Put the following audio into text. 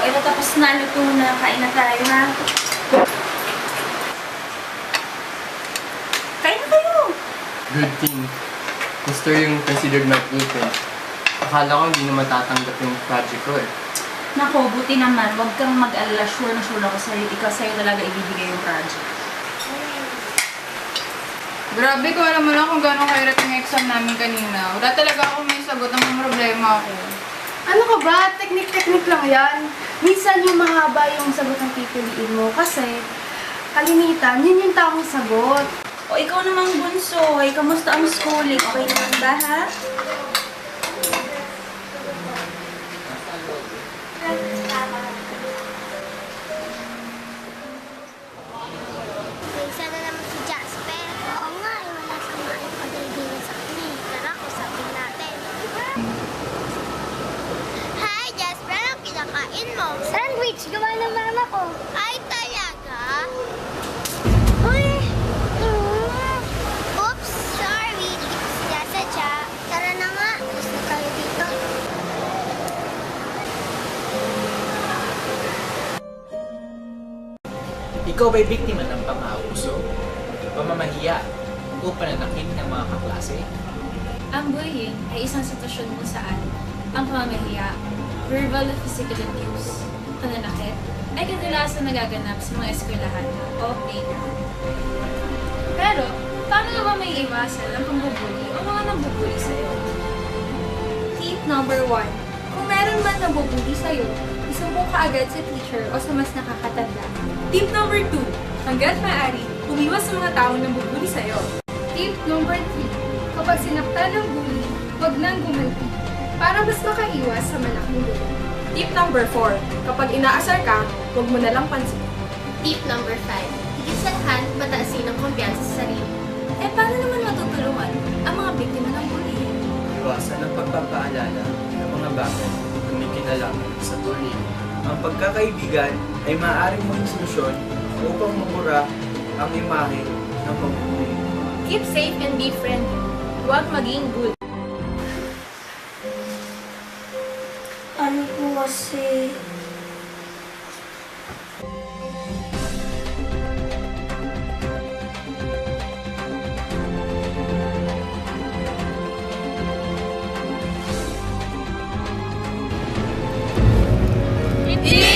ito tapos na, luto na. Kain na tayo, ha? Kain na tayo! Good thing. Gusto yung considered my blueprint. Akala ko hindi na matatanggap yung project ko eh. Nako, buti naman. Huwag kang mag-alala. Sure na sure ako sa'yo. Ikaw sa'yo talaga ibibigay yung project. Grabe ko, alam mo lang kung gano'ng kahirap yung exam namin kanina. Wala talaga ako may sagot ng mga problema ako. Ano ka ba? Teknik-teknik lang yan. Minsan yung mahaba yung sagot ang pipiliin mo kasi kalimitan, yun yung tamang sagot. O, ikaw namang bunso. Ay, kamusta ang schooling? Okay naman ba, ha? Isa na naman si Jasper. Oo nga, wala sa mga pag-ibigay sa kanya. Tara, usapin natin. Hi, Jasper. Anong kinakain mo? Sandwich. Gawa ng mama ko. Ay, talaga? Uy! Oops, sorry. Hindi ko sinasadya. Tara na nga. Alis na tayo dito. Ikaw ba'y biktima ng pang-aabuso, pamamahiya, o pananakit ng mga kaklase? Ang bullying ay isang sitwasyon kung saan ang pamamahiya, verbal at physical abuse, pananakit, ay kadalasan nagaganap sa mga eskwelahan o playground. Pero, paano nga ba may iwasan ang pambubuli o mga nambubuli sa'yo? Tip number 1. Kung meron man nabubuli sa'yo, isumbong ka agad sa teacher o sa mas nakakatanda. Tip number 2. Hanggat maaari, umiwas sa mga taong nambubuli sa'yo. Tip number 3. Kapag sinaktan ng bully, huwag nang gumanti para mas makaiwas sa malaking bully. Tip number 4. Kapag inaasar ka, huwag mo na lang pansin. Tip number 5. Higit sa lahat, pataasin ang kumpiyansa sa sarili. Eh, paano naman matutulungan ang mga biktima ng bullying? Iwasan ang pagpapaalala ng mga bagay na may kinalaman sa bullying. Ang pagkakaibigan ay maaaring maging solusyon upang mapura ang imahe ng pamumuhay. Keep safe and be friendly. Huwag maging good. Ano po kasi... Hindi